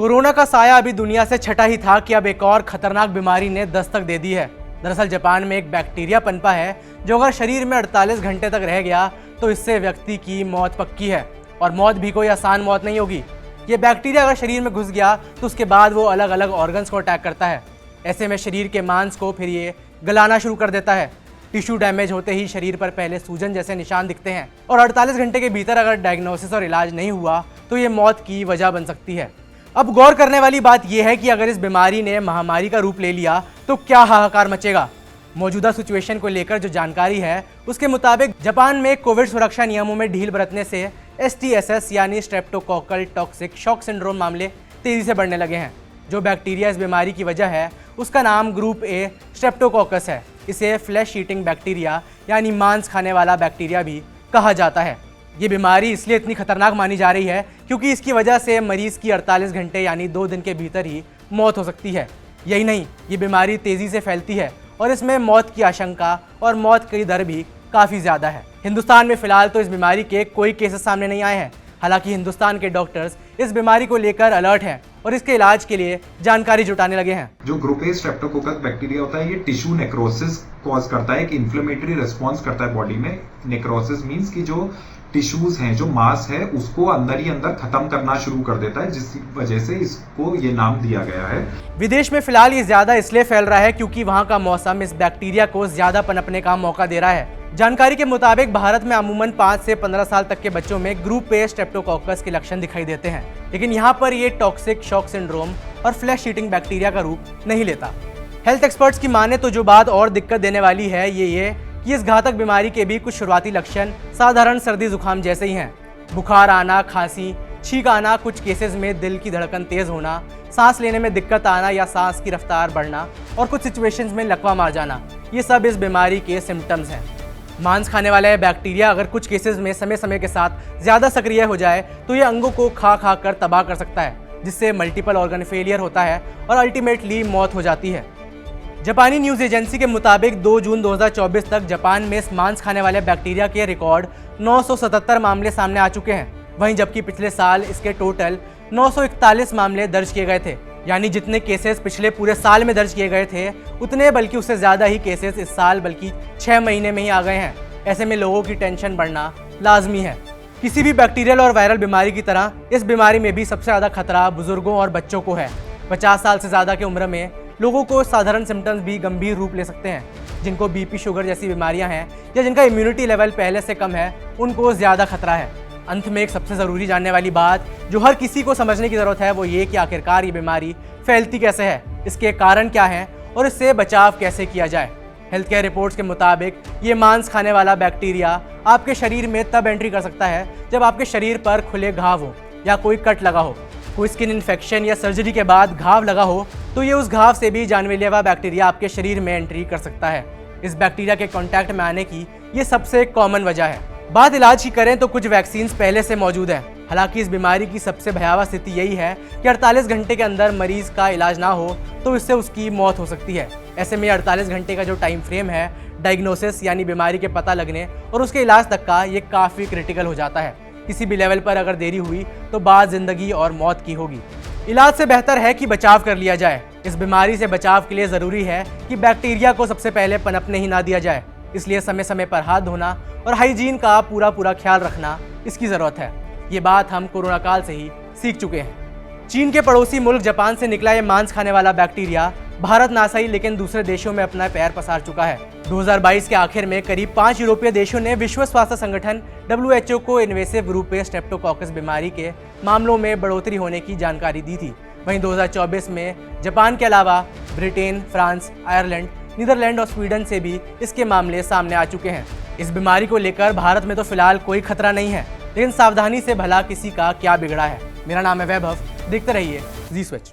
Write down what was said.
Corona का साया अभी दुनिया से छटा ही था कि अब एक और खतरनाक बीमारी ने दस्तक दे दी है। दरअसल जापान में एक बैक्टीरिया पनपा है जो अगर शरीर में 48 घंटे तक रह गया तो इससे व्यक्ति की मौत पक्की है। और मौत भी कोई आसान मौत नहीं होगी। ये बैक्टीरिया अगर शरीर में घुस गया तो उसके बाद वो अलग अलग ऑर्गन्स को अटैक करता है। ऐसे में शरीर के मांस को फिर ये गलाना शुरू कर देता है। टिश्यू डैमेज होते ही शरीर पर पहले सूजन जैसे निशान दिखते हैं और 48 घंटे के भीतर अगर डायग्नोसिस और इलाज नहीं हुआ तो ये मौत की वजह बन सकती है। अब गौर करने वाली बात यह है कि अगर इस बीमारी ने महामारी का रूप ले लिया तो क्या हाहाकार मचेगा। मौजूदा सिचुएशन को लेकर जो जानकारी है उसके मुताबिक जापान में कोविड सुरक्षा नियमों में ढील बरतने से STSS यानी स्ट्रेप्टोकोकल टॉक्सिक शॉक सिंड्रोम मामले तेजी से बढ़ने लगे हैं। जो बैक्टीरिया इस बीमारी की वजह है उसका नाम ग्रुप A स्ट्रेप्टोकोकस है। इसे फ्लैश ईटिंग बैक्टीरिया यानी मांस खाने वाला बैक्टीरिया भी कहा जाता है। ये बीमारी इसलिए इतनी खतरनाक मानी जा रही है क्योंकि इसकी वजह से मरीज की 48 घंटे यानी 2 दिन के भीतर ही मौत हो सकती है। यही नहीं, ये बीमारी तेज़ी से फैलती है और इसमें मौत की आशंका और मौत की दर भी काफ़ी ज़्यादा है। हिंदुस्तान में फिलहाल तो इस बीमारी के कोई केसेस सामने नहीं आए हैं। हालांकि हिंदुस्तान के डॉक्टर्स इस बीमारी को लेकर अलर्ट हैं और इसके इलाज के लिए जानकारी जुटाने लगे हैं। जो ग्रुप ए स्ट्रेप्टोकोकस बैक्टीरिया होता है ये टिश्यू नेक्रोसिस कॉज करता है, एक इन्फ्लेमेटरी रिस्पॉन्स करता है बॉडी में। नेक्रोसिस मींस कि जो टिश्यूज हैं, जो मांस है, उसको अंदर ही अंदर खत्म करना शुरू कर देता है, जिस वजह से इसको ये नाम दिया गया है। विदेश में फिलहाल ये ज्यादा इसलिए फैल रहा है क्योंकि वहाँ का मौसम इस बैक्टीरिया को ज्यादा पनपने का मौका दे रहा है। जानकारी के मुताबिक भारत में अमूमन 5 से 15 साल तक के बच्चों में ग्रुप ए स्ट्रेप्टोकोकस के लक्षण दिखाई देते हैं, लेकिन यहाँ पर ये टॉक्सिक शॉक सिंड्रोम और फ्लैश ईटिंग बैक्टीरिया का रूप नहीं लेता। हेल्थ एक्सपर्ट्स की माने तो जो बात और दिक्कत देने वाली है ये कि इस घातक बीमारी के भी कुछ शुरुआती लक्षण साधारण सर्दी जुकाम जैसे ही हैं। बुखार आना, खांसी, छींक आना, कुछ केसेस में दिल की धड़कन तेज होना, सांस लेने में दिक्कत आना या सांस की रफ्तार बढ़ना और कुछ सिचुएशंस में लकवा मार जाना, ये सब इस बीमारी के सिम्टम्स हैं। मांस खाने वाला बैक्टीरिया अगर कुछ केसेस में समय समय के साथ ज़्यादा सक्रिय हो जाए तो ये अंगों को खा कर तबाह कर सकता है, जिससे मल्टीपल ऑर्गन फेलियर होता है और अल्टीमेटली मौत हो जाती है। जापानी न्यूज़ एजेंसी के मुताबिक 2 जून 2024 तक जापान में इस मांस खाने वाले बैक्टीरिया के रिकॉर्ड 977 मामले सामने आ चुके हैं। वहीं जबकि पिछले साल इसके टोटल 941 मामले दर्ज किए गए थे। यानी जितने केसेस पिछले पूरे साल में दर्ज किए गए थे उतने बल्कि उससे ज़्यादा ही केसेस इस साल बल्कि 6 महीने में ही आ गए हैं। ऐसे में लोगों की टेंशन बढ़ना लाजमी है। किसी भी बैक्टीरियल और वायरल बीमारी की तरह इस बीमारी में भी सबसे ज़्यादा खतरा बुजुर्गों और बच्चों को है। 50 साल से ज़्यादा की उम्र में लोगों को साधारण सिम्टम्स भी गंभीर रूप ले सकते हैं। जिनको BP, शुगर जैसी बीमारियां हैं या जिनका इम्यूनिटी लेवल पहले से कम है उनको ज़्यादा खतरा है। अंत में एक सबसे ज़रूरी जानने वाली बात जो हर किसी को समझने की ज़रूरत है वो ये कि आखिरकार ये बीमारी फैलती कैसे है, इसके कारण क्या हैं और इससे बचाव कैसे किया जाए। हेल्थ केयर रिपोर्ट्स के मुताबिक ये मांस खाने वाला बैक्टीरिया आपके शरीर में तब एंट्री कर सकता है जब आपके शरीर पर खुले घाव हो या कोई कट लगा हो, कोई स्किन इन्फेक्शन या सर्जरी के बाद घाव लगा हो तो ये उस घाव से भी जानलेवा बैक्टीरिया आपके शरीर में एंट्री कर सकता है। इस बैक्टीरिया के कांटेक्ट में आने की ये सबसे कॉमन वजह है। बात इलाज की करें तो कुछ वैक्सीन्स पहले से मौजूद हैं। हालांकि इस बीमारी की सबसे भयावह स्थिति यही है कि 48 घंटे के अंदर मरीज का इलाज ना हो तो इससे उसकी मौत हो सकती है। ऐसे में 48 घंटे का जो टाइम फ्रेम है डायग्नोसिस यानी बीमारी के पता लगने और उसके इलाज तक का, ये काफ़ी क्रिटिकल हो जाता है। किसी भी लेवल पर अगर देरी हुई तो बात जिंदगी और मौत की होगी। इलाज से बेहतर है कि बचाव कर लिया जाए। इस बीमारी से बचाव के लिए ज़रूरी है कि बैक्टीरिया को सबसे पहले पनपने ही ना दिया जाए। इसलिए समय समय पर हाथ धोना और हाइजीन का पूरा ख्याल रखना इसकी ज़रूरत है। ये बात हम कोरोना काल से ही सीख चुके हैं। चीन के पड़ोसी मुल्क जापान से निकला ये मांस खाने वाला बैक्टीरिया भारत ना सही लेकिन दूसरे देशों में अपना पैर पसार चुका है। 2022 के आखिर में करीब 5 यूरोपीय देशों ने विश्व स्वास्थ्य संगठन WHO को इन्वेसिव ग्रुप ए स्ट्रेप्टोकोकस बीमारी के मामलों में बढ़ोतरी होने की जानकारी दी थी। वहीं 2024 में जापान के अलावा ब्रिटेन, फ्रांस, आयरलैंड, नीदरलैंड और स्वीडन से भी इसके मामले सामने आ चुके हैं। इस बीमारी को लेकर भारत में तो फिलहाल कोई खतरा नहीं है, लेकिन सावधानी से भला किसी का क्या बिगड़ा है। मेरा नाम है वैभव, देखते रहिए जी स्विच।